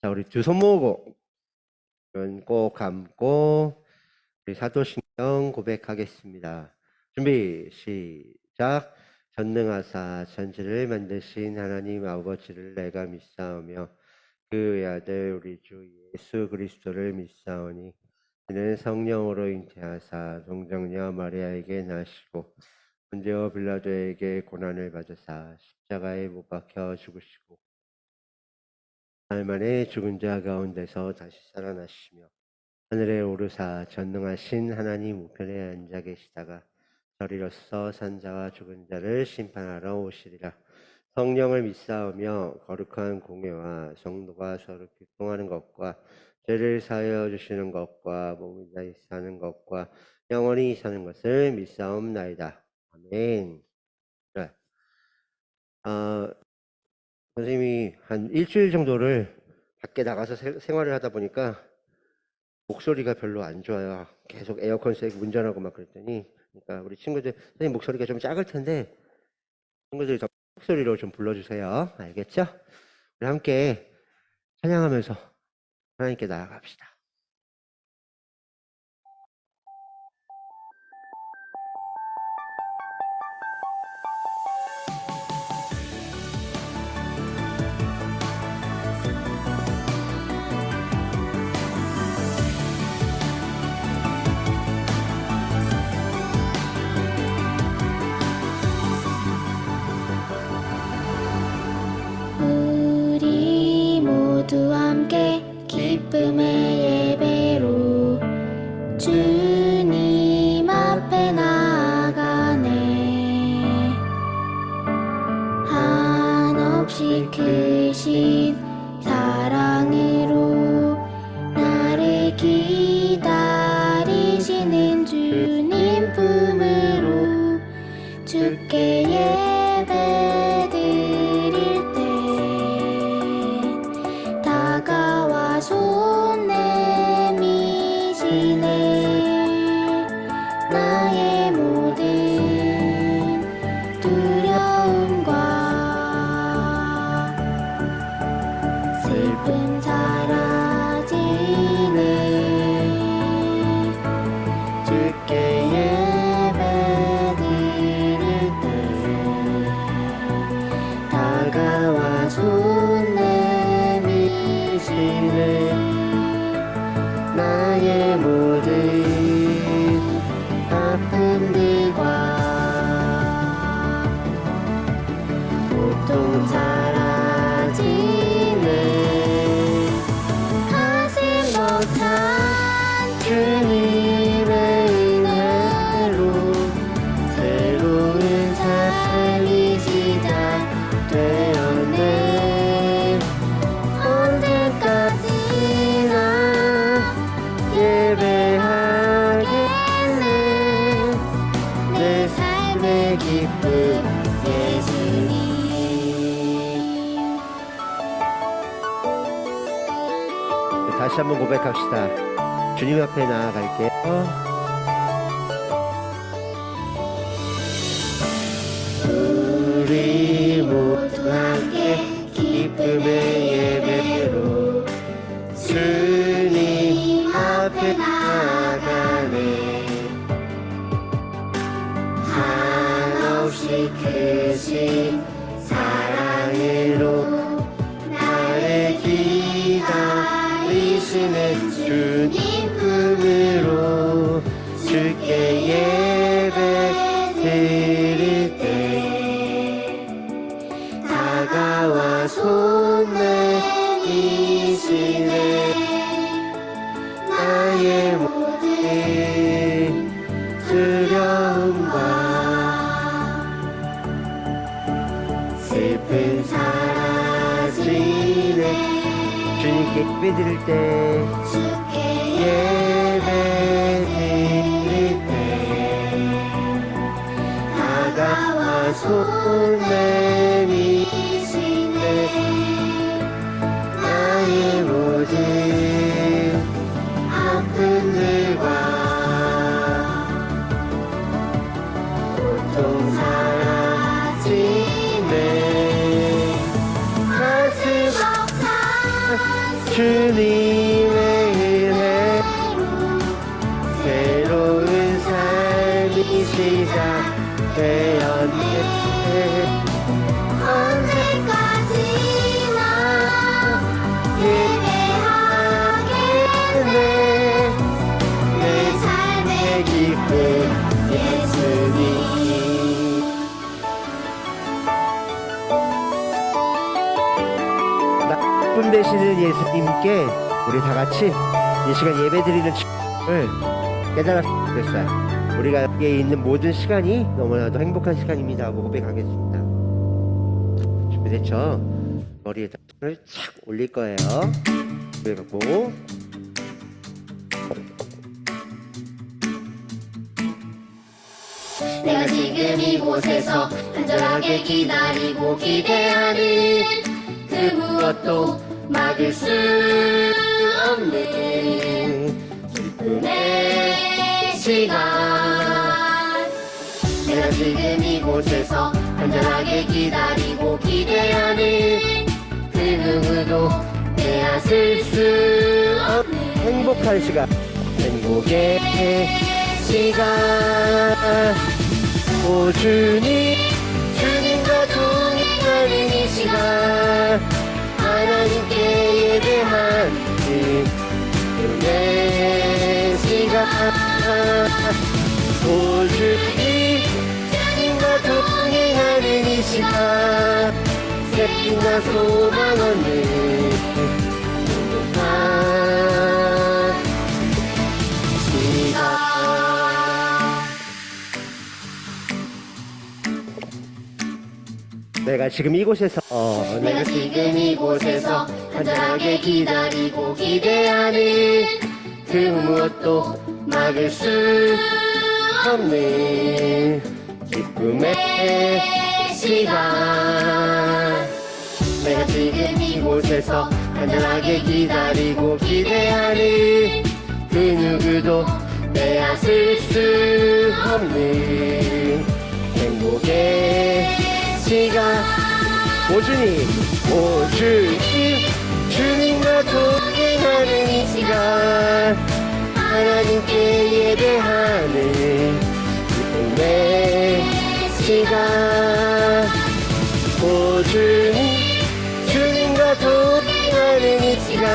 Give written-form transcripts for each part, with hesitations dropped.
자, 우리 두 손 모으고 눈 꼭 감고 우리 사도신경 고백하겠습니다. 준비 시작. 전능하사 천지를 만드신 하나님 아버지를 내가 믿사오며 그 외아들 우리 주 예수 그리스도를 믿사오니 그는 성령으로 잉태하사 동정녀 마리아에게 나시고 본디오 빌라도에게 고난을 받으사 십자가에 못 박혀 죽으시고 날 만에 죽은 자 가운데서 다시 살아나시며 하늘에 오르사 전능하신 하나님 우편에 앉아 계시다가 저리로서 산자와 죽은 자를 심판하러 오시리라. 성령을 믿사오며 거룩한 공회와 성도가 서로 교통하는 것과 죄를 사하여 주시는 것과 몸이 다시 사는 것과 영원히 사는 것을 믿사옵나이다. 아멘. 네. 선생님이 한 일주일 정도를 밖에 나가서 생활을 하다 보니까 목소리가 별로 안 좋아요. 계속 에어컨 쐬고 운전하고 막 그랬더니, 그러니까 우리 친구들 선생님 목소리가 좀 작을 텐데 친구들이 더 목소리로 좀 불러주세요. 알겠죠? 우리 함께 찬양하면서 하나님께 나아갑시다. 우리 모두 함께 기쁨의 예배로 주님 앞에 나아가네. 한없이 크신 사랑으로 나를 기다리시는 주님 품으로 주께 예배 드릴 때 다가와 손 내미시네. 나의 모든 두려움과 슬픔 사라지네. 주께 예배 드릴 때 다가와 손 내미시네. 나의 모든 아픔들과 고통 사라지네. 가슴 벅찬 주님의 은혜로 새로운 삶이 시작되었네. 언제까지나 예배하겠네. 내 삶의 기쁨 예수님. 다시 한번 고백합시다. 주님 앞에 나아갈게요. 우리 모두 함께 기쁨의 예배로 주님 앞에 나아가네. 한없이 크신 사랑으로 나를 기다리시는 주님 품으로 주께 예배 드릴 때 다가와 손 내미시네. 나의 모든 두려움과 슬픔 사라지네. 주님께 예배 드릴 때 주께 예배 드릴 때 다가와 손 내미시네. 나의 모든 아픔들과 고통 사라지네. 가슴 벅찬 주님의 은혜 새로운 삶이 시작되었네. 언제까지나 예배하겠네. 내 삶의 기쁨 예수님. 나쁜 되시는 예수님께 우리 다 같이 이 시간 예배드리는 을 깨달았으면 좋겠어요. 우리가 여기에 있는 모든 시간이 너무나도 행복한 시간입니다 하고 고백하겠습니다. 준비됐죠? 머리에다 손을 착 올릴 거예요. 그래갖고 내가 지금 이곳에서 간절하게 기다리고 기대하는 그 무엇도 막을 수 없는 기쁨의 시간. 내가 지금 이곳에서 간절하게 기다리고 기대하는 그 누구도 빼앗을 수 없는 행복한 시간, 행복의 시간. 오 주님과 동행하는 이 시간, 하나님께 예배하는 은혜의 시간. 오 주님과 동행하는 이 시간, 새빛나 소망 얻는 행복한 시간. 내가 지금 이곳에서 내가 지금 이곳에서 간절하게 기다리고 기대하는 그 무엇도 막을 수 없는 기쁨의 시간. 내가 지금 이곳에서 간절하게 기다리고 기대하는 그 누구도 빼앗을 수 없는 행복의 시간. 오 주님과 동행하는 이 시간, 하나님께 예배하는 기쁨의 시간. 오 주님과 동행하는 이 시간,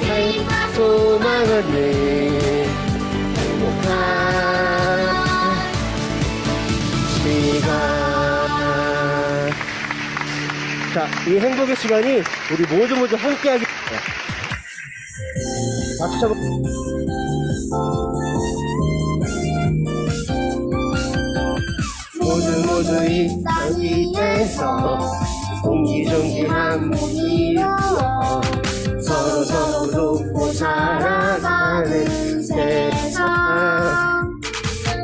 삶과 소망 얻는 행복한 시간. 자, 이 행복의 시간이 우리 모두 함께하기. 박수 쳐보. 모두 이 땅 위에서 옹기종기한 몸이 이루어 서로 돕고 살아가는 세상.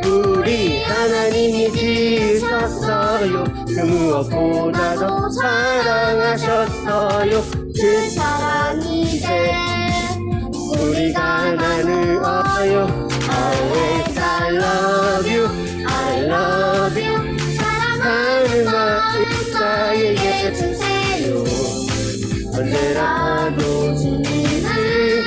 우리 하나님이 지으셨어요. 그 무엇보다도 사랑하셨어요. 그 사랑 이제 우리가 나누어요. Always I love you, I love you. 사랑하는 마음 나에게 주세요. 언제라도 주님은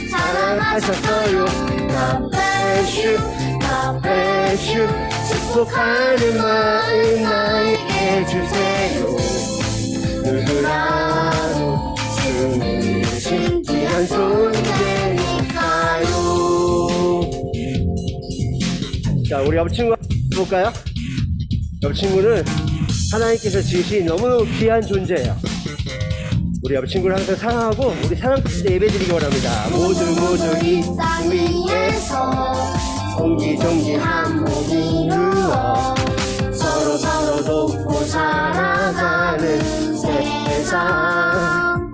사랑하셨어요. God bless you, God bless you. 축복하는 마음 나에게 주세요. 누구라도 주님이신 귀한 존재니까요. 자, 우리 옆 친구 볼까요? 옆 친구는 하나님께서 지으신 너무너무 귀한 존재예요. 우리 옆 친구를 항상 사랑하고 우리 사랑 끝에 예배드리기 원합니다. 모두 이 땅 위에서 옹기종기한 몸이 이루어 서로 돕고 살아가는 세상.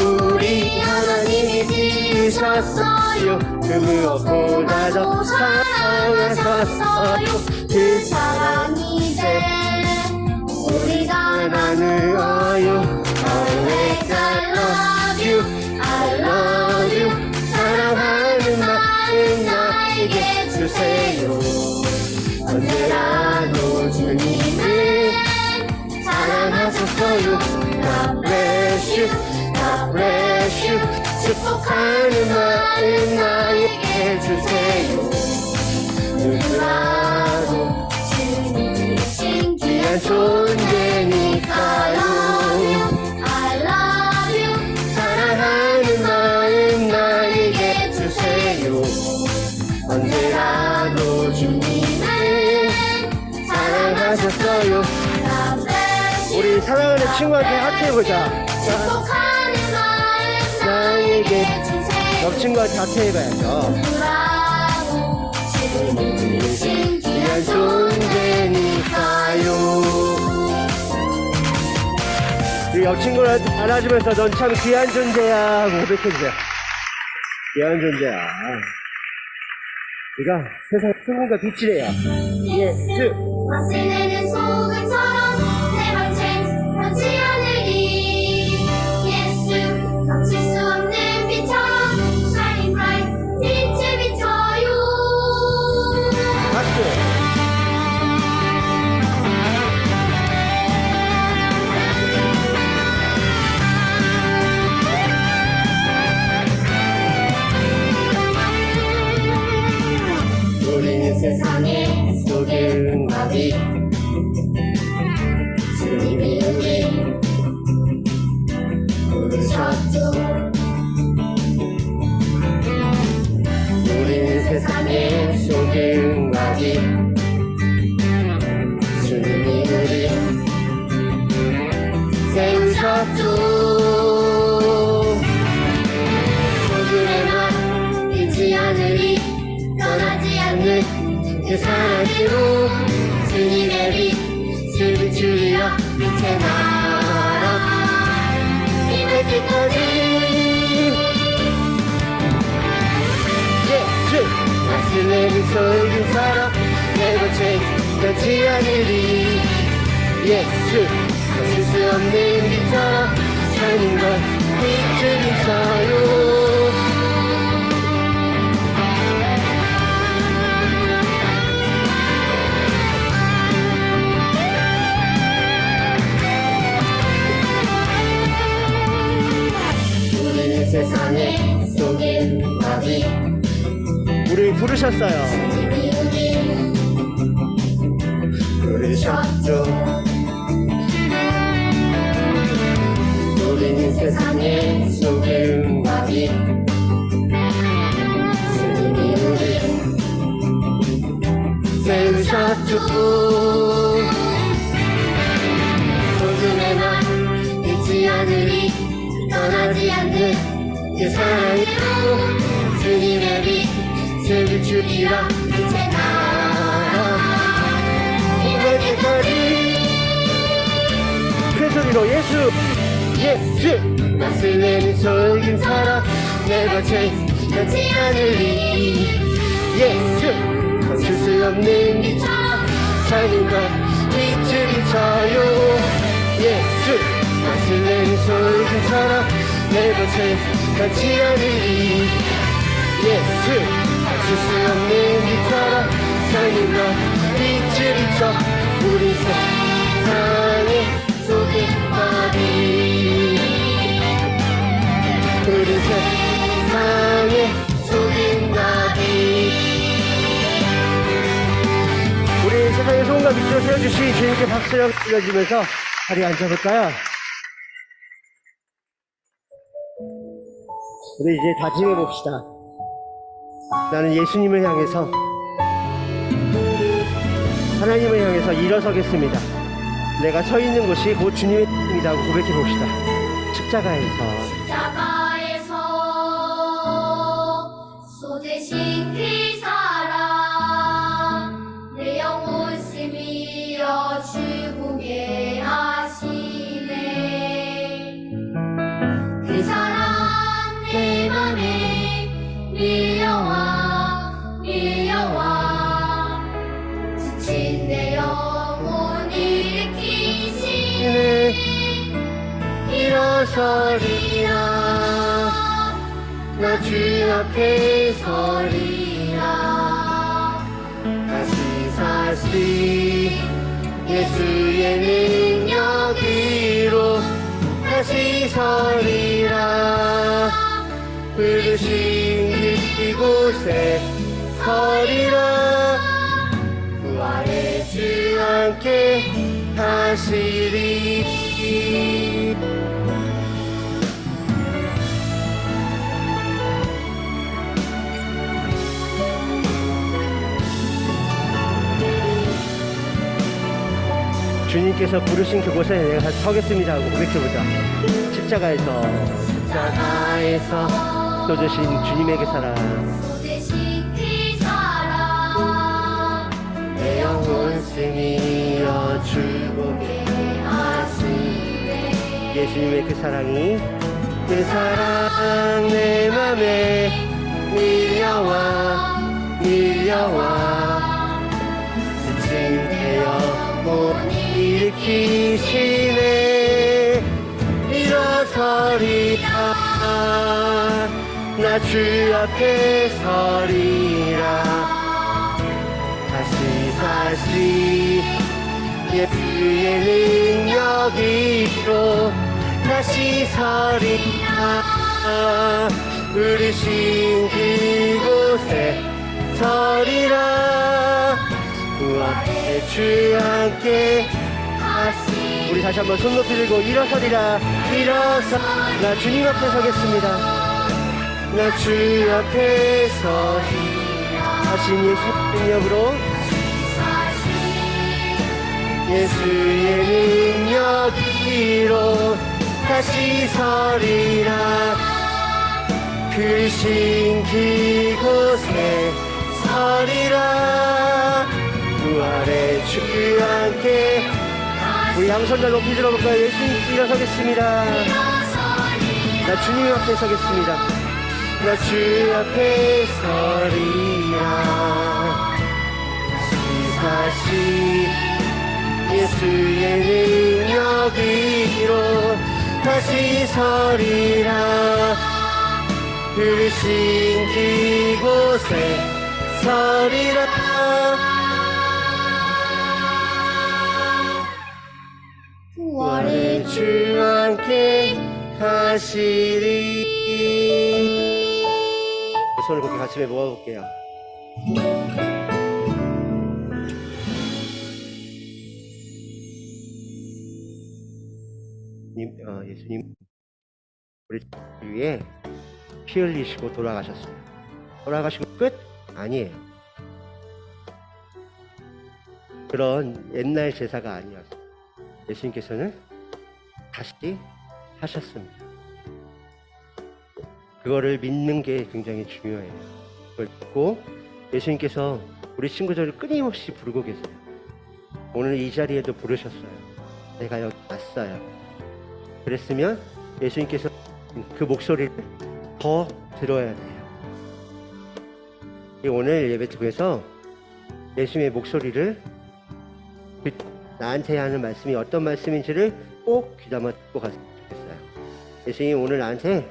우리 하나님이 지으셨어요. 그 무엇보다도 사랑하셨어요. 그 사랑 이제 우리가 나누어요. Always I love you, I love you. 사랑하는 마음 나에게 주세요. 언제라도 주님을 사랑하셨어요. God bless you, God bless you. 축복하는 마음 나에게 주세요. 누구라도 주님이 주신 귀한 존재니까요. I love you 사랑하는 마음 나에게 주세요. 언제라도 주님을 사랑하셨어요. 우리 사랑하는 친구한테 하트해보자. 축복하는 마음 나에게 주세요. 옆 친구한테 하트해봐야죠. 누구라도 주님이 주신 귀한 존재니까요. 우리 옆 친구한테 안아주면서 넌 참 귀한 존재야 하고 고백해주세요. 귀한 존재야. 네가 세상 소금과 빛이래요. 예수. 맛을 내는 소금처럼 내 방생 변치 않으리. 예수 감출 수 없는 빛처럼 Shining bright 빛을 비춰요. 박수. 우리는 세상의 소금과 빛 주님이 우리 부르셨죠. 우리는 세상의 소금과 빛 주님이 우리 세우셨죠. 소금에만 빛이 하늘이 떠나지 않는 그 사랑으로 주님의 빛을 비추리라. 빛의 나라 힘을 끝까지 예수. 맛을 내는 소금 사랑 내 곁에 변치 않으리. 예수. 거칠 수 없는 빛처럼 Shining bright 빛을 비춰요. 우리는 세상의 소금과 빛 우리 부르셨어요. 주님이 우리 부르셨죠. 우리는 세상의 소금과 빛 주님이 우리 세우셨죠. 소금에만 빛이 하늘이 떠나지 않는 그 사랑으로 주님의 빛을 비추리라. 빛의 나라 이걸 끝까지 큰 소리로 예수. 예수. 맛을 내는 소금처럼 내 곁에 변치 않으리. 예수. 거칠 수 없는 빛처럼 Shining bright 빛을 비춰요. 예수. 맛을 내는 소금처럼 내 곁에 변치 않으리. 예수. 거칠 수 없는 빛처럼 Shining bright 빛을 비춰. 우리 세상의 소금과 빛 우리 세상의 소금과 빛 우리 세상의 소금과 빛으로 세워주신 주님께 박수를 불러주면서 자리에 앉아볼까요? 우리 이제 다짐해봅시다. 나는 예수님을 향해서, 하나님을 향해서 일어서겠습니다. 내가 서 있는 곳이 곧 주님의 뜻이라고 고백해봅시다. 십자가에서 십자가에서 쏟으신 그 사랑 내 영혼 스미어 죽음에 하시네. 그 사랑 내 맘에 밀려와 지친 내 영혼 일으키시네. 일어서리라 나 주 앞에 서리라. 다시 사시 예수의 능력으로 다시 서리라. 이곳에 서리라. 부활의 주 함께 하시리. 주님께서 부르신 그곳에 내가 다시 서겠습니다 하고 고백해보자. 십자가에서 쏟으신 주님에게 사랑, 내 영혼 스미어 주보게 하시네. 예수님의 그 사랑이, 그 사랑 내 맘에 밀려와 지친 내 영혼 일으키시네. 일어서리라. 나 주 앞에 서리라. 다시 예수의 능력으로 다시 서리라. 부르신 그곳에 서리라. 부활의 주 함께 우리 다시 한번 손 높이 들고 일어서리라. 나 주님 앞에 서겠습니다. 나 주 앞에 서리라. 다시 예수의 능력으로, 예수의 능력으로 다시 서리라. 부르신 그곳에 서리라. 부활의 주 함께 우리 양손 잘 높이 들어볼까요? 예수님 일어서겠습니다. 나 주님 앞에 서겠습니다. 나 주 앞에 서리라. 다시 예수의 능력으로 다시 서리라. 부르신 그곳에 서리라. 부활의 주 함께 하시리. 손을 그렇게 가슴에 모아볼게요. 예수님 우리 위에 피 흘리시고 돌아가셨어요. 돌아가시고 끝? 아니에요. 그런 옛날 제사가 아니었어요. 예수님께서는 다시 하셨습니다. 그거를 믿는 게 굉장히 중요해요. 그걸 믿고 예수님께서 우리 친구들을 끊임없이 부르고 계세요. 오늘 이 자리에도 부르셨어요. 내가 여기 왔어요. 그랬으면 예수님께서 그 목소리를 더 들어야 돼요. 오늘 예배 통해서 예수님의 목소리를 나한테 하는 말씀이 어떤 말씀인지를 꼭 귀담아 듣고 갔으면 좋겠어요. 예수님 오늘 나한테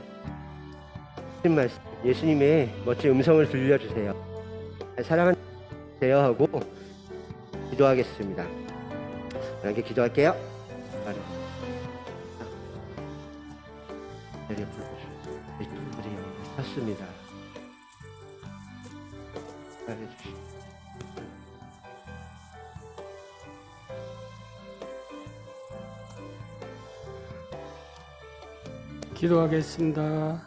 하신 말씀, 예수님의 멋진 음성을 들려주세요. 사랑하세요 하고 기도하겠습니다. 함께 기도할게요. 우리 샀습니다. 잘해주시고 기도하겠습니다.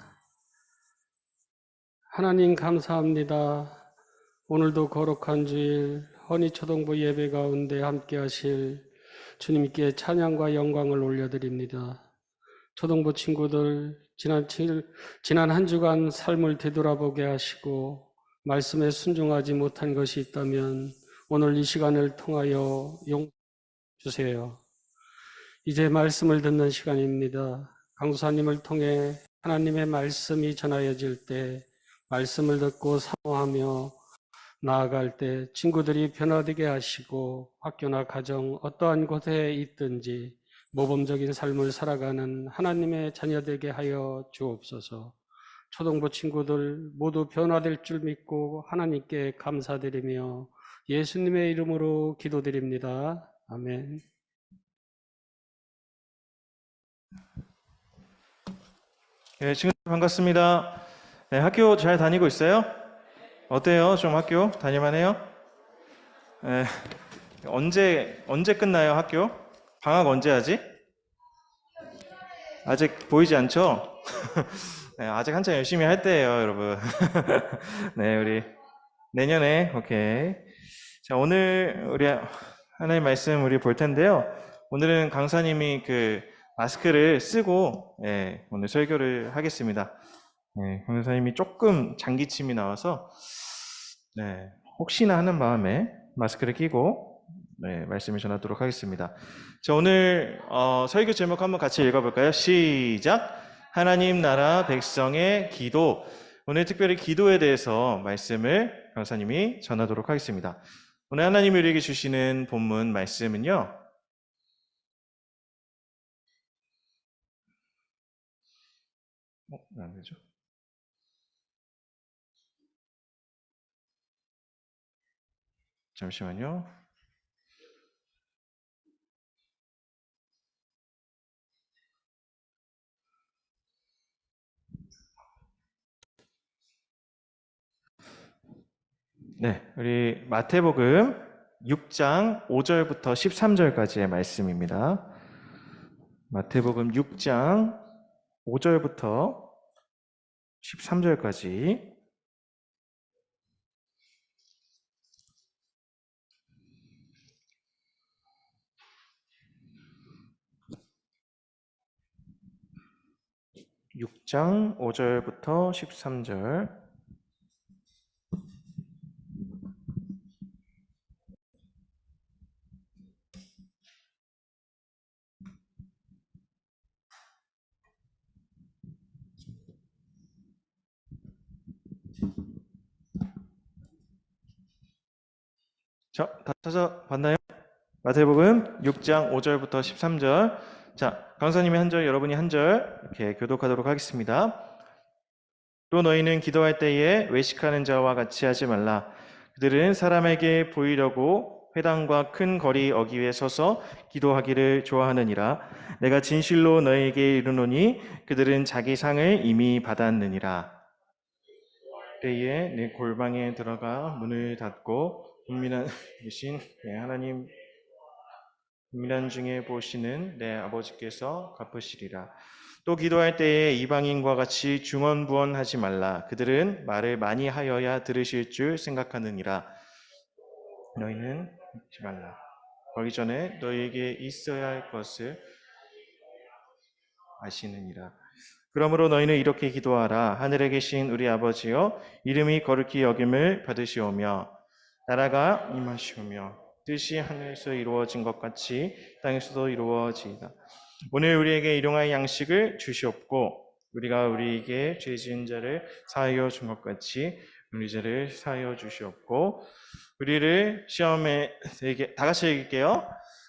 하나님 감사합니다. 오늘도 거룩한 주일 헌희초등부 예배 가운데 함께 하실 주님께 찬양과 영광을 올려드립니다. 초등부 친구들 지난 한 주간 삶을 되돌아보게 하시고 말씀에 순종하지 못한 것이 있다면 오늘 이 시간을 통하여 용서해 주세요. 이제 말씀을 듣는 시간입니다. 강수사님을 통해 하나님의 말씀이 전하여질 때 말씀을 듣고 사모하며 나아갈 때 친구들이 변화되게 하시고 학교나 가정 어떠한 곳에 있든지 모범적인 삶을 살아가는 하나님의 자녀되게 하여 주옵소서. 초등부 친구들 모두 변화될 줄 믿고 하나님께 감사드리며 예수님의 이름으로 기도드립니다. 아멘. 네, 친구들 반갑습니다. 네, 학교 잘 다니고 있어요? 어때요? 좀 학교 다닐만해요? 예, 언제 끝나요, 학교? 방학 언제 하지? 아직 보이지 않죠? 네, 아직 한참 열심히 할 때예요, 여러분. 네, 우리 내년에 오케이. 자, 오늘 우리 하나님 말씀 우리 볼 텐데요. 오늘은 강사님이 그 마스크를 쓰고 오늘 설교를 하겠습니다. 강사님이 조금 장기침이 나와서 혹시나 하는 마음에 마스크를 끼고 말씀을 전하도록 하겠습니다. 자, 오늘 설교 제목 한번 같이 읽어볼까요? 시작! 하나님 나라 백성의 기도. 오늘 특별히 기도에 대해서 말씀을 강사님이 전하도록 하겠습니다. 오늘 하나님이 우리에게 주시는 본문 말씀은요. 안 되죠? 잠시만요. 네, 우리 마태복음 6장 5절부터 13절까지의 말씀입니다. 마태복음 6장 5절부터 13절까지. 육 장 5절부터 13절. 자, 다 찾아봤나요? 마태복음 6장 5절부터 13절. 자, 강사님이 한 절, 여러분이 한 절 이렇게 교독하도록 하겠습니다. 또 너희는 기도할 때에 외식하는 자와 같이 하지 말라. 그들은 사람에게 보이려고 회당과 큰 거리 어귀에 서서 기도하기를 좋아하느니라. 내가 진실로 너희에게 이르노니 그들은 자기 상을 이미 받았느니라. 때에 내 골방에 들어가 문을 닫고 은밀한 계신 내 하나님 은밀한 중에 보시는 내 아버지께서 갚으시리라. 또 기도할 때에 이방인과 같이 중언부언하지 말라. 그들은 말을 많이 하여야 들으실 줄 생각하느니라. 너희는 하지 말라. 거기 전에 너희에게 있어야 할 것을 아시느니라. 그러므로 너희는 이렇게 기도하라. 하늘에 계신 우리 아버지여, 이름이 거룩히 여김을 받으시오며 나라가 임하시오며 뜻이 하늘에서 이루어진 것 같이 땅에서도 이루어지이다. 오늘 우리에게 일용할 양식을 주시옵고 우리가 우리에게 죄 지은 자를 사하여 준 것 같이 우리 죄를 사하여 주시옵고 우리를 시험에 들게, 다 같이 읽을게요.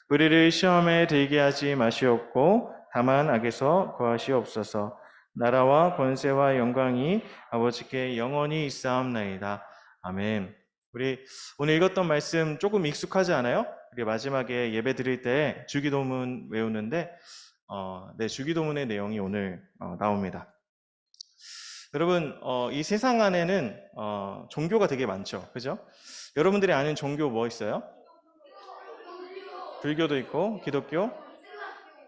우리를 시험에 들게 하지 마시옵고 다만 악에서 구하시옵소서. 나라와 권세와 영광이 아버지께 영원히 있사옵나이다. 아멘. 우리 오늘 읽었던 말씀 조금 익숙하지 않아요? 우리 마지막에 예배 드릴 때 주기도문 외우는데 주기도문의 내용이 오늘 나옵니다. 여러분, 이 세상 안에는 종교가 되게 많죠. 그죠? 여러분들이 아는 종교 뭐 있어요? 불교도 있고, 기독교,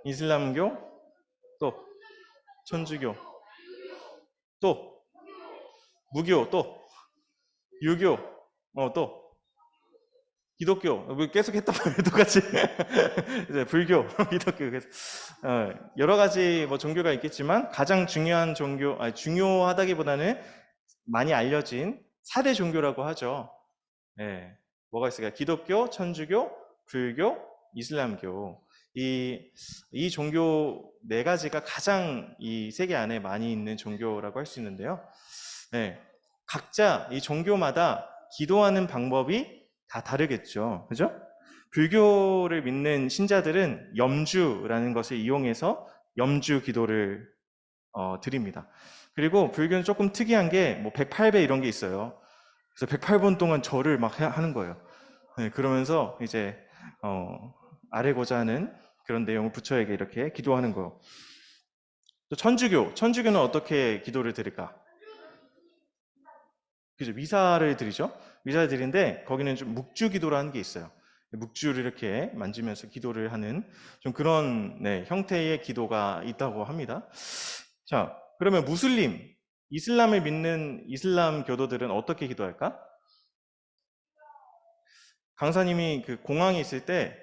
이슬람교, 또 천주교, 또 무교, 또 유교, 또 기독교, 계속 했던 말 똑같이 이제 불교, 기독교, 여러 가지 뭐 종교가 있겠지만 가장 중요한 종교, 중요하다기보다는 많이 알려진 4대 종교라고 하죠. 뭐가 있을까요? 기독교, 천주교, 불교, 이슬람교. 이 종교 4가지가 가장 이 세계 안에 많이 있는 종교라고 할 수 있는데요. 각자 이 종교마다 기도하는 방법이 다 다르겠죠. 그죠? 불교를 믿는 신자들은 염주라는 것을 이용해서 염주 기도를 드립니다. 그리고 불교는 조금 특이한 게 뭐 108배 이런 게 있어요. 그래서 108번 동안 절을 막 하는 거예요. 그러면서 이제 아뢰고자 하는 그런 내용을 부처에게 이렇게 기도하는 거. 또 천주교는 어떻게 기도를 드릴까? 그죠? 미사를 드리죠. 미사를 드리는데 거기는 좀 묵주 기도라는 게 있어요. 묵주를 이렇게 만지면서 기도를 하는 좀 그런 형태의 기도가 있다고 합니다. 자, 그러면 무슬림, 이슬람을 믿는 이슬람 교도들은 어떻게 기도할까? 강사님이 그 공항에 있을 때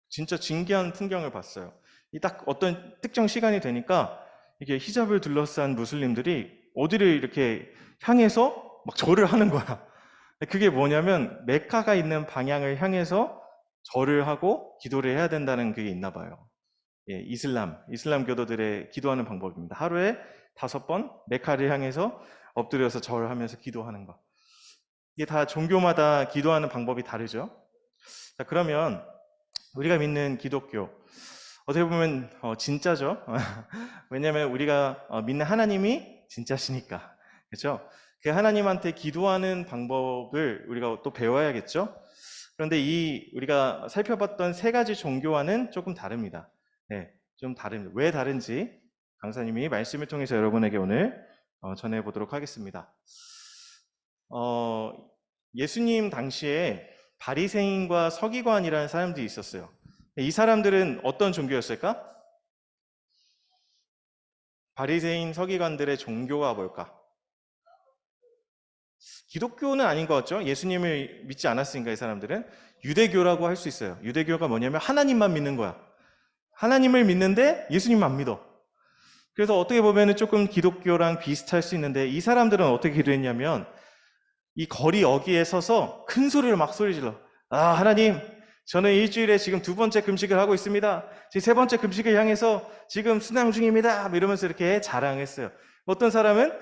진짜 신기한 풍경을 봤어요. 이 딱 어떤 특정 시간이 되니까 이게 히잡을 둘러싼 무슬림들이 어디를 이렇게 향해서 막 절을 하는 거야. 그게 뭐냐면 메카가 있는 방향을 향해서 절을 하고 기도를 해야 된다는 그게 있나 봐요. 예, 이슬람 교도들의 기도하는 방법입니다. 하루에 5번 메카를 향해서 엎드려서 절을 하면서 기도하는 거. 이게 다 종교마다 기도하는 방법이 다르죠. 자, 그러면 우리가 믿는 기독교, 어떻게 보면 진짜죠. 왜냐하면 우리가 믿는 하나님이 진짜시니까. 그렇죠? 그 하나님한테 기도하는 방법을 우리가 또 배워야겠죠. 그런데 우리가 살펴봤던 3가지 종교와는 조금 다릅니다. 네, 좀 다릅니다. 왜 다른지 강사님이 말씀을 통해서 여러분에게 오늘 전해보도록 하겠습니다. 예수님 당시에 바리새인과 서기관이라는 사람들이 있었어요. 이 사람들은 어떤 종교였을까? 바리새인 서기관들의 종교가 뭘까? 기독교는 아닌 것 같죠? 예수님을 믿지 않았으니까 이 사람들은 유대교라고 할 수 있어요. 유대교가 뭐냐면 하나님만 믿는 거야. 하나님을 믿는데 예수님만 안 믿어. 그래서 어떻게 보면 조금 기독교랑 비슷할 수 있는데 이 사람들은 어떻게 기도했냐면 이 거리 여기에 서서 큰 소리를 막 소리질러. 아, 하나님, 저는 일주일에 지금 2번째 금식을 하고 있습니다. 지금 3번째 금식을 향해서 지금 순항 중입니다. 이러면서 이렇게 자랑했어요. 어떤 사람은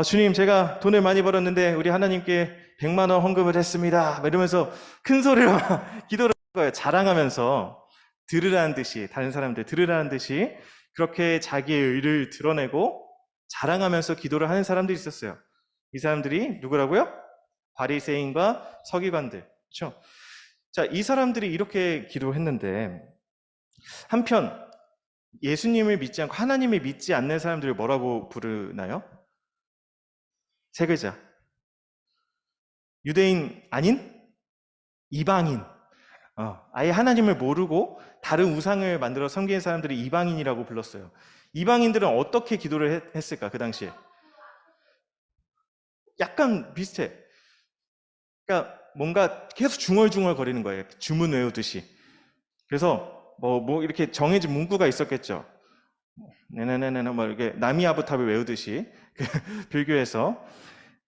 주님, 제가 돈을 많이 벌었는데 우리 하나님께 100만 원 헌금을 했습니다. 이러면서 큰 소리로 기도를 한 거예요. 자랑하면서 들으라는 듯이, 다른 사람들 들으라는 듯이 그렇게 자기의 의를 드러내고 자랑하면서 기도를 하는 사람들이 있었어요. 이 사람들이 누구라고요? 바리새인과 서기관들. 그렇죠? 자, 이 사람들이 이렇게 기도했는데 한편 예수님을 믿지 않고 하나님을 믿지 않는 사람들을 뭐라고 부르나요? 3글자. 유대인 아닌 이방인. 아예 하나님을 모르고 다른 우상을 만들어 섬기는 사람들이 이방인이라고 불렀어요. 이방인들은 어떻게 기도를 했을까? 그 당시에 약간 비슷해. 그러니까 뭔가 계속 중얼중얼 거리는 거예요. 주문 외우듯이. 그래서 뭐 이렇게 정해진 문구가 있었겠죠. 네네네네 뭐 이렇게 나미아부탑을 외우듯이 불교에서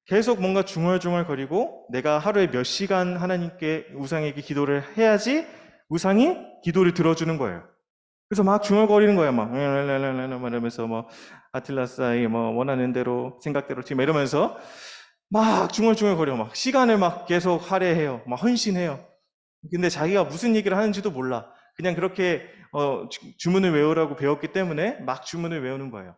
계속 뭔가 중얼중얼 거리고 내가 하루에 몇 시간 하나님께 우상에게 기도를 해야지 우상이 기도를 들어주는 거예요. 그래서 막 중얼거리는 거예요. 막 이러면서 뭐 아틀라스아이 뭐 원하는 대로 생각대로 지금 이러면서 막 중얼중얼 거려. 막 시간을 막 계속 할애해요. 막 헌신해요. 근데 자기가 무슨 얘기를 하는지도 몰라. 그냥 그렇게 주문을 외우라고 배웠기 때문에 막 주문을 외우는 거예요.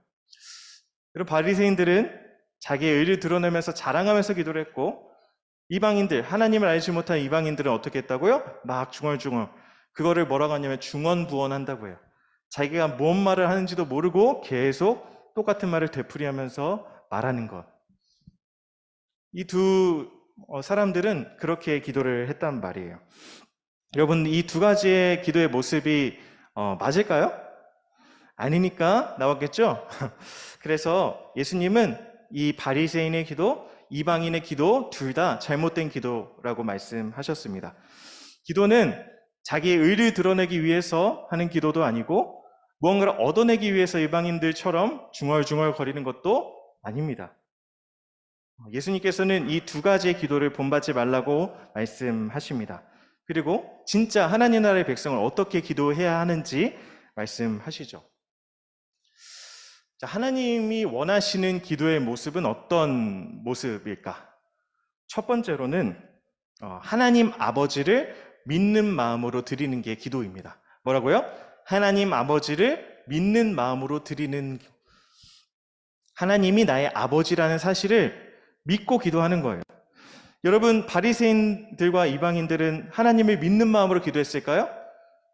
그리고 바리새인들은 자기의 의를 드러내면서 자랑하면서 기도를 했고 이방인들, 하나님을 알지 못한 이방인들은 어떻게 했다고요? 막 중얼중얼. 그거를 뭐라고 하냐면 중언부언한다고 해요. 자기가 뭔 말을 하는지도 모르고 계속 똑같은 말을 되풀이하면서 말하는 것. 이 두 사람들은 그렇게 기도를 했단 말이에요. 여러분, 이 2가지의 기도의 모습이 맞을까요? 아니니까 나왔겠죠? 그래서 예수님은 이 바리새인의 기도, 이방인의 기도 둘 다 잘못된 기도라고 말씀하셨습니다. 기도는 자기의 의를 드러내기 위해서 하는 기도도 아니고 무언가를 얻어내기 위해서 이방인들처럼 중얼중얼 거리는 것도 아닙니다. 예수님께서는 이 2가지의 기도를 본받지 말라고 말씀하십니다. 그리고 진짜 하나님 나라의 백성을 어떻게 기도해야 하는지 말씀하시죠. 자, 하나님이 원하시는 기도의 모습은 어떤 모습일까? 첫 번째로는 하나님 아버지를 믿는 마음으로 드리는 게 기도입니다. 뭐라고요? 하나님 아버지를 믿는 마음으로 드리는, 하나님이 나의 아버지라는 사실을 믿고 기도하는 거예요. 여러분, 바리새인들과 이방인들은 하나님을 믿는 마음으로 기도했을까요?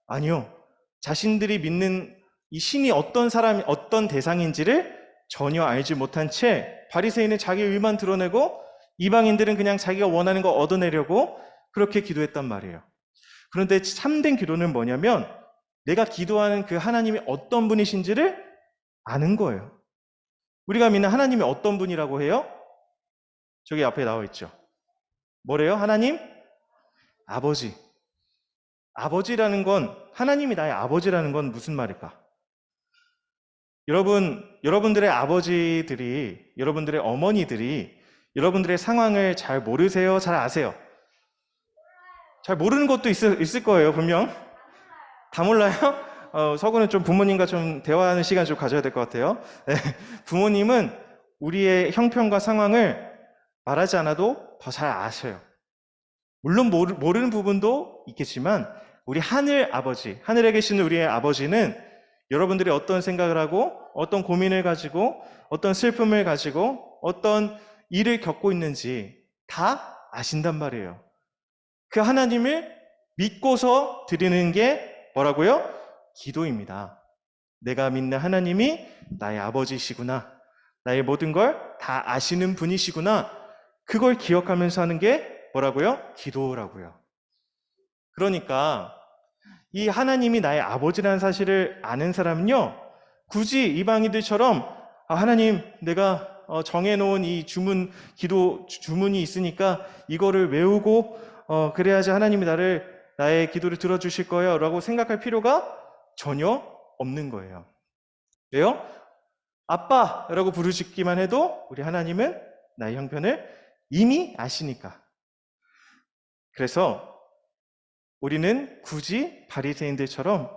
아니요. 자신들이 믿는 이 신이 어떤 사람, 어떤 대상인지를 전혀 알지 못한 채 바리새인은 자기 의만 드러내고 이방인들은 그냥 자기가 원하는 거 얻어내려고 그렇게 기도했단 말이에요. 그런데 참된 기도는 뭐냐면 내가 기도하는 그 하나님이 어떤 분이신지를 아는 거예요. 우리가 믿는 하나님이 어떤 분이라고 해요? 저기 앞에 나와 있죠. 뭐래요? 하나님? 아버지. 아버지라는 건, 하나님이 나의 아버지라는 건 무슨 말일까? 여러분들의 아버지들이, 여러분들의 어머니들이 여러분들의 상황을 잘 모르세요? 잘 아세요? 잘 모르는 것도 있을 거예요, 분명. 다 몰라요? 서구는 좀 부모님과 좀 대화하는 시간 좀 가져야 될 것 같아요. 네, 부모님은 우리의 형편과 상황을 말하지 않아도 더 잘 아셔요. 물론 모르는 부분도 있겠지만 우리 하늘 아버지, 하늘에 계시는 우리의 아버지는 여러분들이 어떤 생각을 하고 어떤 고민을 가지고 어떤 슬픔을 가지고 어떤 일을 겪고 있는지 다 아신단 말이에요. 그 하나님을 믿고서 드리는 게 뭐라고요? 기도입니다. 내가 믿는 하나님이 나의 아버지시구나. 나의 모든 걸 다 아시는 분이시구나. 그걸 기억하면서 하는 게 뭐라고요? 기도라고요. 그러니까 이 하나님이 나의 아버지라는 사실을 아는 사람은요, 굳이 이방인들처럼 하나님 내가 정해놓은 이 기도 주문이 있으니까 이거를 외우고 그래야지 하나님이 나의 기도를 들어주실 거예요 라고 생각할 필요가 전혀 없는 거예요. 왜요? 아빠라고 부르시기만 해도 우리 하나님은 나의 형편을 이미 아시니까. 그래서 우리는 굳이 바리새인들처럼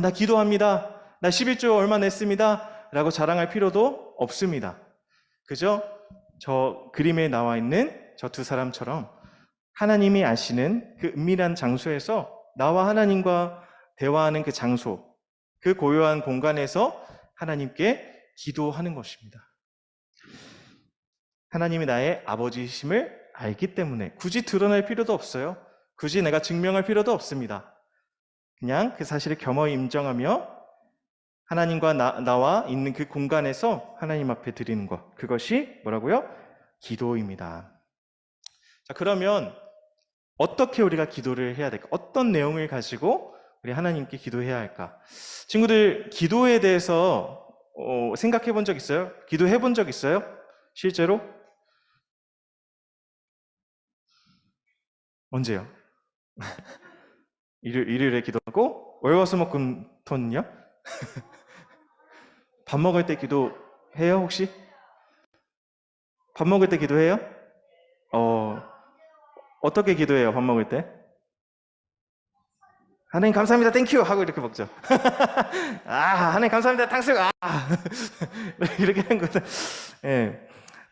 나 기도합니다. 나 11조 얼마 냈습니다. 라고 자랑할 필요도 없습니다. 그저 저 그림에 나와 있는 저 두 사람처럼 하나님이 아시는 그 은밀한 장소에서 나와 하나님과 대화하는 그 장소, 그 고요한 공간에서 하나님께 기도하는 것입니다. 하나님이 나의 아버지심을 알기 때문에 굳이 드러낼 필요도 없어요. 굳이 내가 증명할 필요도 없습니다. 그냥 그 사실을 겸허히 인정하며 하나님과 나와 있는 그 공간에서 하나님 앞에 드리는 것, 그것이 뭐라고요? 기도입니다. 자, 그러면 어떻게 우리가 기도를 해야 될까? 어떤 내용을 가지고 우리 하나님께 기도해야 할까? 친구들, 기도에 대해서 생각해 본 적 있어요? 기도해 본 적 있어요? 실제로? 언제요? 일요일에 기도하고 월화수목금토는요? 밥 먹을 때 기도해요 혹시? 밥 먹을 때 기도해요? 어떻게 기도해요 밥 먹을 때? 하나님 감사합니다 땡큐 하고 이렇게 먹죠. 하나님 감사합니다 탕수육 이렇게 하는 거죠. 예.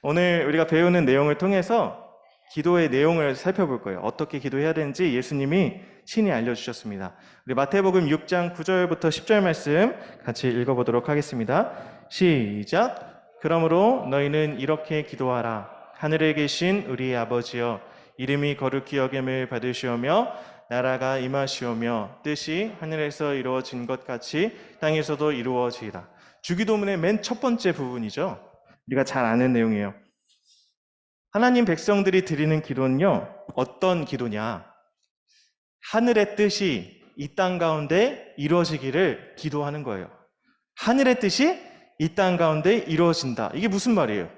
오늘 우리가 배우는 내용을 통해서 기도의 내용을 살펴볼 거예요. 어떻게 기도해야 되는지 예수님이 친히 알려주셨습니다. 우리 마태복음 6장 9절부터 10절 말씀 같이 읽어보도록 하겠습니다. 시작. 그러므로 너희는 이렇게 기도하라. 하늘에 계신 우리 아버지여, 이름이 거룩히 여김을 받으시오며 나라가 임하시오며 뜻이 하늘에서 이루어진 것 같이 땅에서도 이루어지이다. 주기도문의 맨 첫 번째 부분이죠. 우리가 잘 아는 내용이에요. 하나님 백성들이 드리는 기도는요, 어떤 기도냐? 하늘의 뜻이 이 땅 가운데 이루어지기를 기도하는 거예요. 하늘의 뜻이 이 땅 가운데 이루어진다. 이게 무슨 말이에요?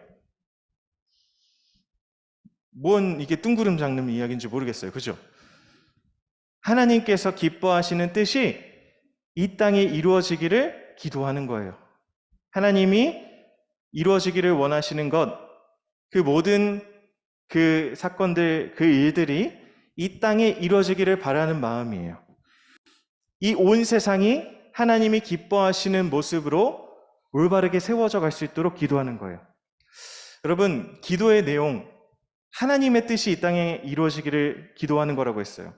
뭔 이게 뜬구름 잡는 이야기인지 모르겠어요. 그죠? 하나님께서 기뻐하시는 뜻이 이 땅에 이루어지기를 기도하는 거예요. 하나님이 이루어지기를 원하시는 것, 그 모든 그 사건들, 그 일들이 이 땅에 이루어지기를 바라는 마음이에요. 이 온 세상이 하나님이 기뻐하시는 모습으로 올바르게 세워져 갈 수 있도록 기도하는 거예요. 여러분, 기도의 내용, 하나님의 뜻이 이 땅에 이루어지기를 기도하는 거라고 했어요.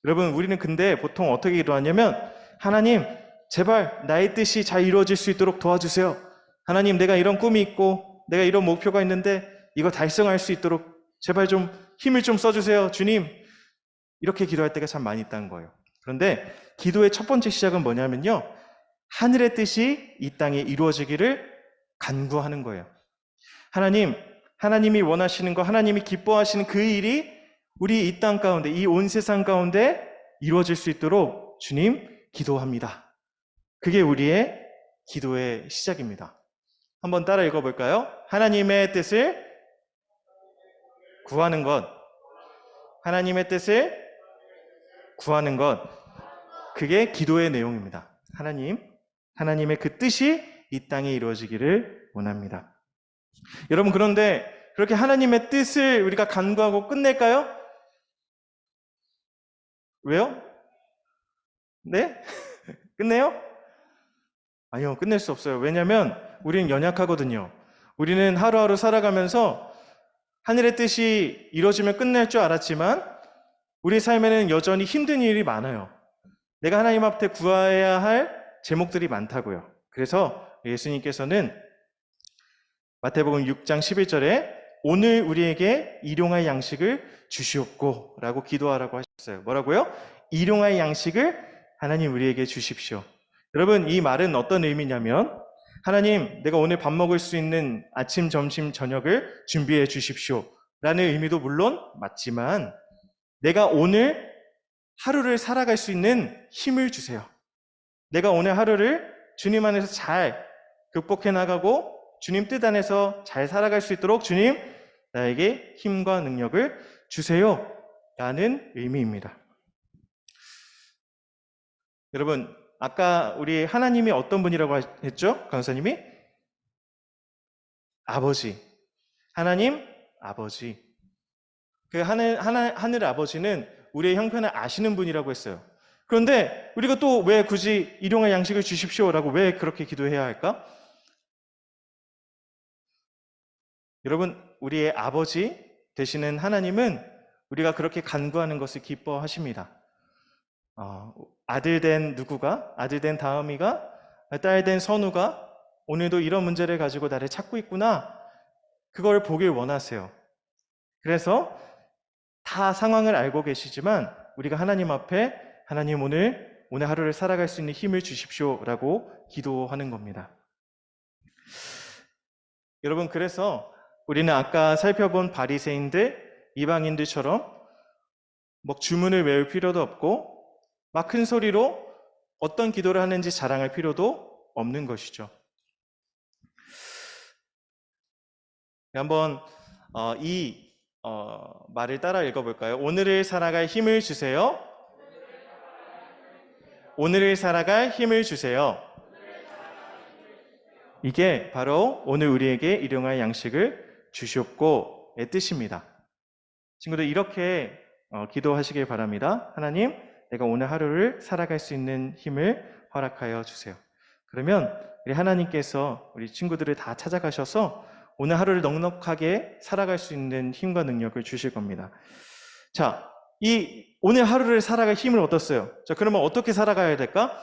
여러분, 우리는 근데 보통 어떻게 기도하냐면, 하나님, 제발 나의 뜻이 잘 이루어질 수 있도록 도와주세요. 하나님, 내가 이런 꿈이 있고 내가 이런 목표가 있는데 이거 달성할 수 있도록 제발 좀 힘을 좀 써주세요. 주님, 이렇게 기도할 때가 참 많이 있다는 거예요. 그런데 기도의 첫 번째 시작은 뭐냐면요, 하늘의 뜻이 이 땅에 이루어지기를 간구하는 거예요. 하나님, 하나님이 원하시는 것, 하나님이 기뻐하시는 그 일이 우리 이 땅 가운데, 이 온 세상 가운데 이루어질 수 있도록 주님 기도합니다. 그게 우리의 기도의 시작입니다. 한번 따라 읽어볼까요? 하나님의 뜻을 구하는 것, 하나님의 뜻을 구하는 것, 그게 기도의 내용입니다. 하나님의 그 뜻이 이 땅에 이루어지기를 원합니다. 여러분, 그런데 그렇게 하나님의 뜻을 우리가 간구하고 끝낼까요? 왜요? 네? 끝내요? 아니요, 끝낼 수 없어요. 왜냐하면 우리는 연약하거든요. 우리는 하루하루 살아가면서 하늘의 뜻이 이루어지면 끝날 줄 알았지만 우리 삶에는 여전히 힘든 일이 많아요. 내가 하나님 앞에 구해야 할 제목들이 많다고요. 그래서 예수님께서는 마태복음 6장 11절에 오늘 우리에게 일용할 양식을 주시옵고 라고 기도하라고 하셨어요. 뭐라고요? 일용할 양식을 하나님 우리에게 주십시오. 여러분, 이 말은 어떤 의미냐면 하나님, 내가 오늘 밥 먹을 수 있는 아침, 점심, 저녁을 준비해 주십시오 라는 의미도 물론 맞지만 내가 오늘 하루를 살아갈 수 있는 힘을 주세요. 내가 오늘 하루를 주님 안에서 잘 극복해 나가고 주님 뜻 안에서 잘 살아갈 수 있도록 주님 나에게 힘과 능력을 주세요 라는 의미입니다. 여러분, 아까 우리 하나님이 어떤 분이라고 했죠? 강사님이? 아버지. 하나님 아버지. 그 하늘 아버지는 우리의 형편을 아시는 분이라고 했어요. 그런데 우리가 또 왜 굳이 일용할 양식을 주십시오라고 왜 그렇게 기도해야 할까? 여러분, 우리의 아버지 되시는 하나님은 우리가 그렇게 간구하는 것을 기뻐하십니다. 아들 된 누구가, 아들 된 다음이가, 딸 된 선우가 오늘도 이런 문제를 가지고 나를 찾고 있구나. 그걸 보길 원하세요. 그래서 다 상황을 알고 계시지만 우리가 하나님 앞에 하나님 오늘 하루를 살아갈 수 있는 힘을 주십시오라고 기도하는 겁니다. 여러분, 그래서 우리는 아까 살펴본 바리새인들, 이방인들처럼 뭐 주문을 외울 필요도 없고 막 큰 소리로 어떤 기도를 하는지 자랑할 필요도 없는 것이죠. 한번 이 말을 따라 읽어볼까요? 오늘을 살아갈 힘을 주세요. 오늘을 살아갈 힘을 주세요. 이게 바로 오늘 우리에게 일용할 양식을 주시옵고의 뜻입니다. 친구들, 이렇게 기도하시길 바랍니다. 하나님, 내가 오늘 하루를 살아갈 수 있는 힘을 허락하여 주세요. 그러면 우리 하나님께서 우리 친구들을 다 찾아가셔서 오늘 하루를 넉넉하게 살아갈 수 있는 힘과 능력을 주실 겁니다. 자, 이 오늘 하루를 살아갈 힘을 얻었어요. 자, 그러면 어떻게 살아가야 될까?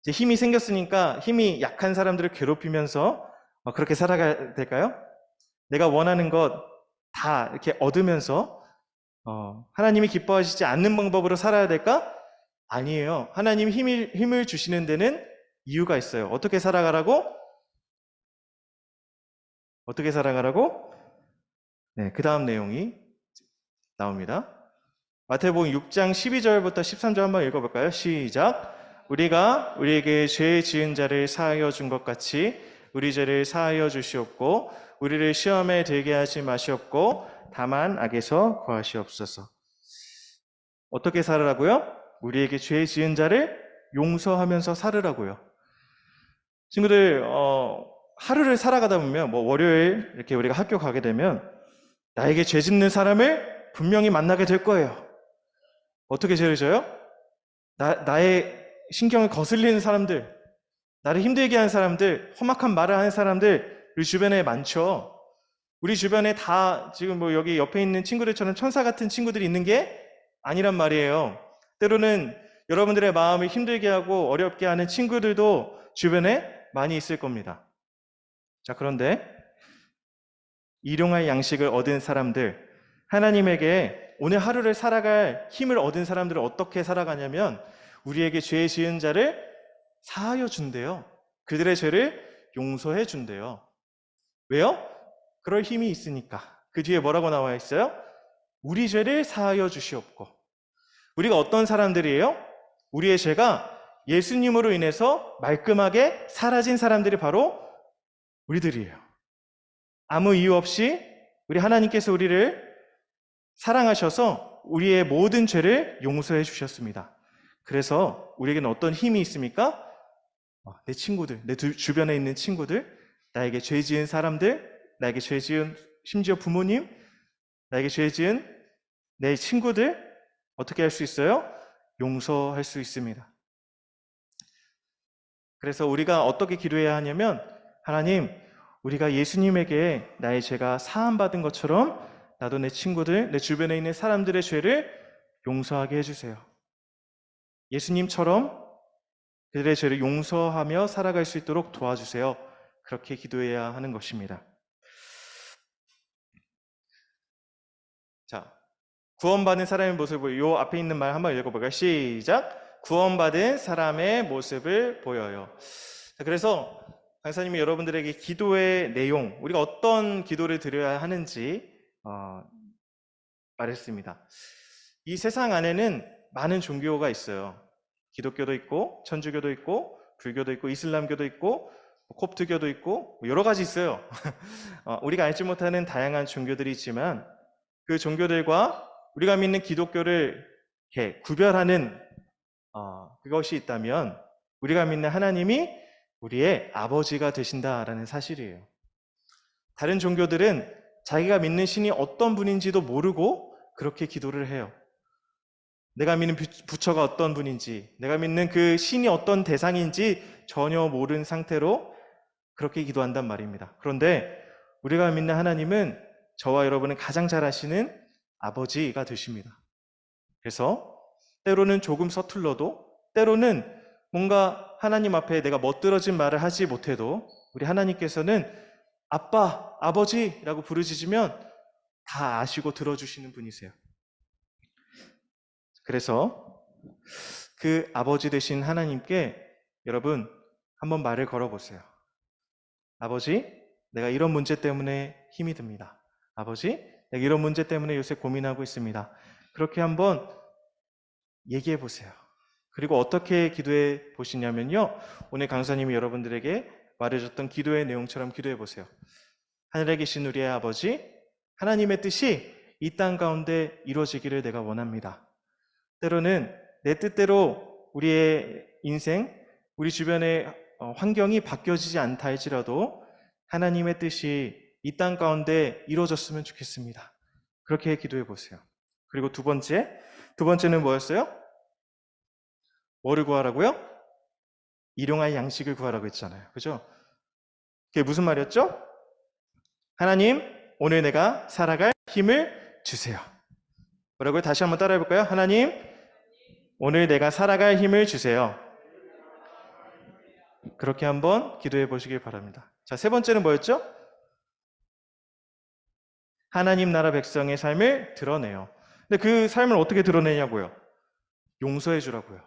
이제 힘이 생겼으니까 힘이 약한 사람들을 괴롭히면서 그렇게 살아가야 될까요? 내가 원하는 것 다 이렇게 얻으면서 하나님이 기뻐하시지 않는 방법으로 살아야 될까? 아니에요. 하나님 힘을 주시는 데는 이유가 있어요. 어떻게 살아가라고? 어떻게 살아가라고? 네, 그 다음 내용이 나옵니다. 마태복음 6장 12절부터 13절 한번 읽어볼까요? 시작. 우리가 우리에게 죄 지은 자를 사하여 준 것 같이 우리 죄를 사하여 주시옵고 우리를 시험에 들게 하지 마시옵고 다만 악에서 구하시옵소서. 어떻게 살으라고요? 우리에게 죄 지은 자를 용서하면서 살으라고요. 친구들, 하루를 살아가다 보면 뭐 월요일 이렇게 우리가 학교 가게 되면 나에게 죄 짓는 사람을 분명히 만나게 될 거예요. 어떻게 죄를 져요? 나의 신경을 거슬리는 사람들, 나를 힘들게 하는 사람들, 험악한 말을 하는 사람들 우리 주변에 많죠. 우리 주변에 다 지금 뭐 여기 옆에 있는 친구들처럼 천사 같은 친구들이 있는 게 아니란 말이에요. 때로는 여러분들의 마음을 힘들게 하고 어렵게 하는 친구들도 주변에 많이 있을 겁니다. 자, 그런데 일용할 양식을 얻은 사람들, 하나님에게 오늘 하루를 살아갈 힘을 얻은 사람들은 어떻게 살아가냐면 우리에게 죄 지은 자를 사하여 준대요. 그들의 죄를 용서해 준대요. 왜요? 그럴 힘이 있으니까. 그 뒤에 뭐라고 나와 있어요? 우리 죄를 사하여 주시옵고. 우리가 어떤 사람들이에요? 우리의 죄가 예수님으로 인해서 말끔하게 사라진 사람들이 바로 우리들이에요. 아무 이유 없이 우리 하나님께서 우리를 사랑하셔서 우리의 모든 죄를 용서해 주셨습니다. 그래서 우리에게는 어떤 힘이 있습니까? 내 친구들, 내 주변에 있는 친구들, 나에게 죄 지은 사람들, 나에게 죄 지은 심지어 부모님, 나에게 죄 지은 내 친구들 어떻게 할 수 있어요? 용서할 수 있습니다. 그래서 우리가 어떻게 기도해야 하냐면, 하나님, 우리가 예수님에게 나의 죄가 사함받은 것처럼 나도 내 친구들, 내 주변에 있는 사람들의 죄를 용서하게 해주세요. 예수님처럼 그들의 죄를 용서하며 살아갈 수 있도록 도와주세요. 그렇게 기도해야 하는 것입니다. 자, 구원받은 사람의 모습을 요 앞에 있는 말 한번 읽어볼까요? 시작! 구원받은 사람의 모습을 보여요. 자, 그래서 강사님이 여러분들에게 기도의 내용, 우리가 어떤 기도를 드려야 하는지 말했습니다. 이 세상 안에는 많은 종교가 있어요. 기독교도 있고, 천주교도 있고, 불교도 있고, 이슬람교도 있고, 콥트교도 있고, 여러 가지 있어요. 우리가 알지 못하는 다양한 종교들이 있지만 그 종교들과 우리가 믿는 기독교를 이렇게 구별하는 그것이 있다면 우리가 믿는 하나님이 우리의 아버지가 되신다라는 사실이에요. 다른 종교들은 자기가 믿는 신이 어떤 분인지도 모르고 그렇게 기도를 해요. 내가 믿는 부처가 어떤 분인지, 내가 믿는 그 신이 어떤 대상인지 전혀 모르는 상태로 그렇게 기도한단 말입니다. 그런데 우리가 믿는 하나님은 저와 여러분은 가장 잘 아시는 아버지가 되십니다. 그래서 때로는 조금 서툴러도, 때로는 뭔가 하나님 앞에 내가 멋들어진 말을 하지 못해도 우리 하나님께서는 아빠, 아버지라고 부르짖으면 다 아시고 들어주시는 분이세요. 그래서 그 아버지 되신 하나님께 여러분 한번 말을 걸어보세요. 아버지, 내가 이런 문제 때문에 힘이 듭니다. 아버지, 내가 이런 문제 때문에 요새 고민하고 있습니다. 그렇게 한번 얘기해 보세요. 그리고 어떻게 기도해 보시냐면요, 오늘 강사님이 여러분들에게 말해줬던 기도의 내용처럼 기도해 보세요. 하늘에 계신 우리의 아버지, 하나님의 뜻이 이 땅 가운데 이루어지기를 내가 원합니다. 때로는 내 뜻대로 우리의 인생, 우리 주변의 환경이 바뀌어지지 않다 할지라도 하나님의 뜻이 이 땅 가운데 이루어졌으면 좋겠습니다. 그렇게 기도해 보세요. 그리고 두 번째는 뭐였어요? 뭐를 구하라고요? 일용할 양식을 구하라고 했잖아요. 그죠? 그게 무슨 말이었죠? 하나님, 오늘 내가 살아갈 힘을 주세요. 뭐라고요? 다시 한번 따라해 볼까요? 하나님, 오늘 내가 살아갈 힘을 주세요. 그렇게 한번 기도해 보시길 바랍니다. 자, 세 번째는 뭐였죠? 하나님 나라 백성의 삶을 드러내요. 근데 그 삶을 어떻게 드러내냐고요? 용서해 주라고요.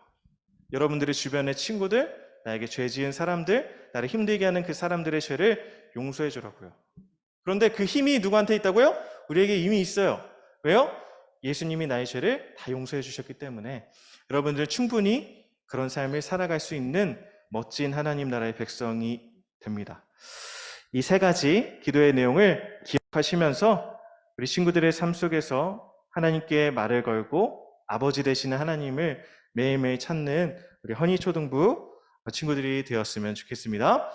여러분들의 주변의 친구들, 나에게 죄 지은 사람들, 나를 힘들게 하는 그 사람들의 죄를 용서해 주라고요. 그런데 그 힘이 누구한테 있다고요? 우리에게 이미 있어요. 왜요? 예수님이 나의 죄를 다 용서해 주셨기 때문에 여러분들 충분히 그런 삶을 살아갈 수 있는 멋진 하나님 나라의 백성이 됩니다. 이 세 가지 기도의 내용을 기억하시면서 우리 친구들의 삶 속에서 하나님께 말을 걸고 아버지 되시는 하나님을 매일매일 찾는 우리 허니초등부 친구들이 되었으면 좋겠습니다.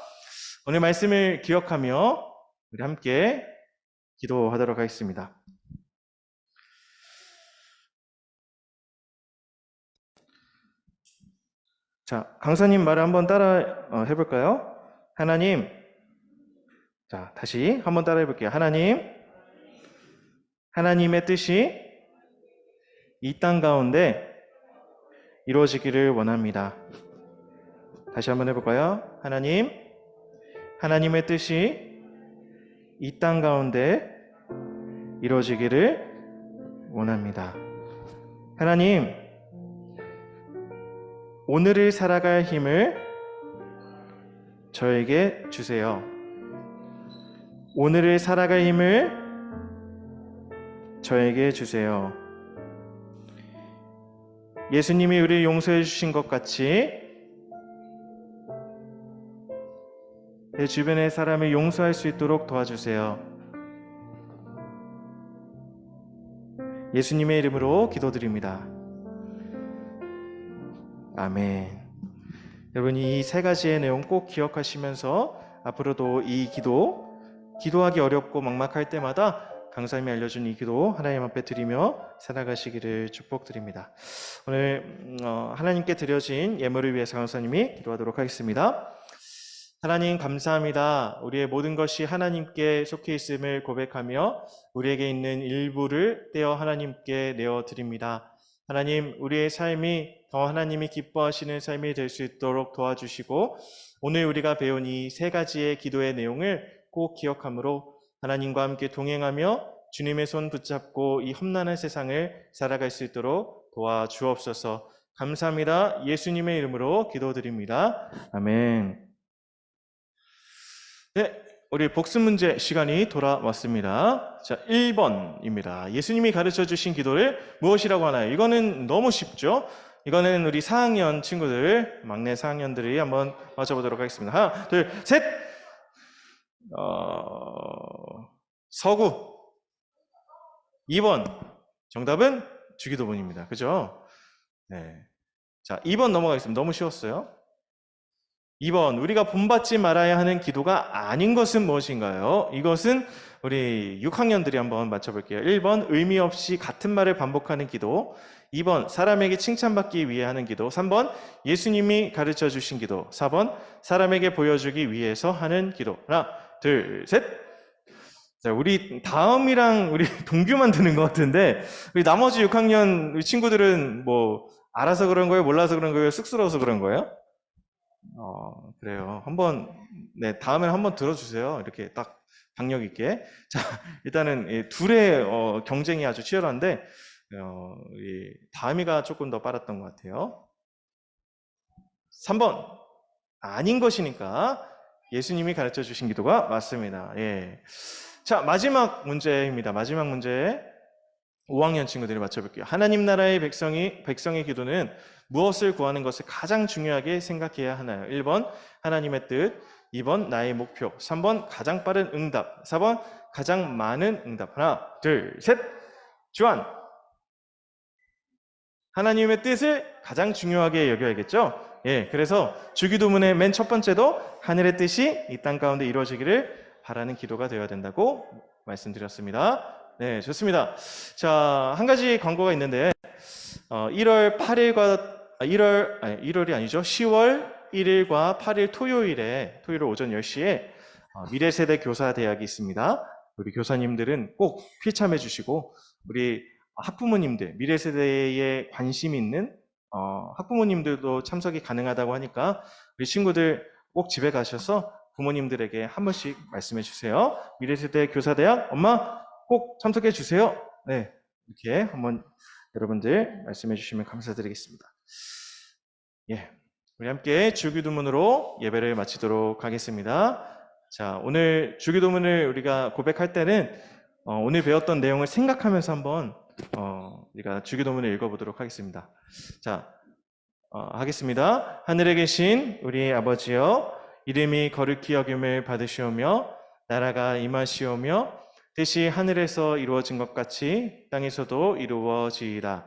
오늘 말씀을 기억하며 우리 함께 기도하도록 하겠습니다. 자, 강사님 말을 한번 따라 해볼까요? 하나님, 자, 다시 한번 따라 해볼게요. 하나님, 하나님의 뜻이 이 땅 가운데 이루어지기를 원합니다. 다시 한번 해볼까요? 하나님, 하나님의 뜻이 이 땅 가운데 이루어지기를 원합니다. 하나님, 오늘을 살아갈 힘을 저에게 주세요. 오늘을 살아갈 힘을 저에게 주세요. 예수님이 우리를 용서해 주신 것 같이 내 주변의 사람을 용서할 수 있도록 도와주세요. 예수님의 이름으로 기도드립니다. 아멘. 여러분, 이 세 가지의 내용 꼭 기억하시면서 앞으로도 이 기도하기 어렵고 막막할 때마다 강사님이 알려준 이 기도 하나님 앞에 드리며 살아가시기를 축복드립니다. 오늘 하나님께 드려진 예물을 위해서 강사님이 기도하도록 하겠습니다. 하나님 감사합니다. 우리의 모든 것이 하나님께 속해 있음을 고백하며 우리에게 있는 일부를 떼어 하나님께 내어드립니다. 하나님, 우리의 삶이 더 하나님이 기뻐하시는 삶이 될 수 있도록 도와주시고 오늘 우리가 배운 이 세 가지의 기도의 내용을 꼭 기억함으로 하나님과 함께 동행하며 주님의 손 붙잡고 이 험난한 세상을 살아갈 수 있도록 도와주옵소서. 감사합니다. 예수님의 이름으로 기도드립니다. 아멘. 네, 우리 복습 문제 시간이 돌아왔습니다. 자, 1번입니다. 예수님이 가르쳐 주신 기도를 무엇이라고 하나요? 이거는 너무 쉽죠? 이거는 우리 4학년 친구들, 막내 4학년들이 한번 맞춰보도록 하겠습니다. 하나, 둘, 셋! 서구. 2번. 정답은 주기도문입니다. 그죠? 네. 자, 2번 넘어가겠습니다. 너무 쉬웠어요. 2번, 우리가 본받지 말아야 하는 기도가 아닌 것은 무엇인가요? 이것은 우리 6학년들이 한번 맞춰볼게요. 1번, 의미 없이 같은 말을 반복하는 기도. 2번, 사람에게 칭찬받기 위해 하는 기도. 3번, 예수님이 가르쳐 주신 기도. 4번, 사람에게 보여주기 위해서 하는 기도. 하나, 둘, 셋. 자, 우리 다음이랑 우리 동규만 드는 것 같은데, 우리 나머지 6학년 우리 친구들은 뭐, 알아서 그런 거예요? 몰라서 그런 거예요? 쑥스러워서 그런 거예요? 그래요. 한번, 네, 다음에는 한번 들어주세요. 이렇게 딱 박력 있게. 자, 일단은 이 둘의 경쟁이 아주 치열한데, 이 다음이가 조금 더 빨랐던 것 같아요. 3번. 아닌 것이니까 예수님이 가르쳐 주신 기도가 맞습니다. 예. 자, 마지막 문제입니다. 마지막 문제. 5학년 친구들이 맞춰볼게요. 하나님 나라의 백성의 기도는 무엇을 구하는 것을 가장 중요하게 생각해야 하나요? 1번, 하나님의 뜻. 2번, 나의 목표. 3번, 가장 빠른 응답. 4번, 가장 많은 응답. 하나, 둘, 셋. 주한. 하나님의 뜻을 가장 중요하게 여겨야겠죠? 예, 그래서 주기도문의 맨 첫 번째도 하늘의 뜻이 이 땅 가운데 이루어지기를 바라는 기도가 되어야 된다고 말씀드렸습니다. 네, 좋습니다. 자, 한 가지 광고가 있는데 10월 1일과 8일 토요일 오전 10시에 미래세대 교사대학이 있습니다. 우리 교사님들은 꼭 필참해 주시고 우리 학부모님들, 미래세대에 관심 있는 학부모님들도 참석이 가능하다고 하니까 우리 친구들 꼭 집에 가셔서 부모님들에게 한 번씩 말씀해 주세요. 미래세대 교사대학 엄마 꼭 참석해 주세요. 네, 이렇게 한번 여러분들 말씀해 주시면 감사드리겠습니다. 예, 우리 함께 주기도문으로 예배를 마치도록 하겠습니다. 자, 오늘 주기도문을 우리가 고백할 때는 오늘 배웠던 내용을 생각하면서 한번 우리가 주기도문을 읽어보도록 하겠습니다. 자, 하겠습니다. 하늘에 계신 우리 아버지여, 이름이 거룩히 여김을 받으시오며 나라가 임하시오며 뜻이 하늘에서 이루어진 것 같이 땅에서도 이루어지이다.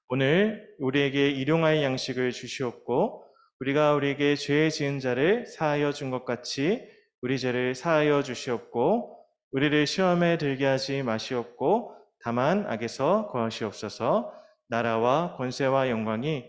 오늘 우리에게 일용할 양식을 주시옵고 우리가 우리에게 죄 지은 자를 사하여 준 것 같이 우리 죄를 사하여 주시옵고 우리를 시험에 들게 하지 마시옵고 다만 악에서 구하시옵소서. 나라와 권세와 영광이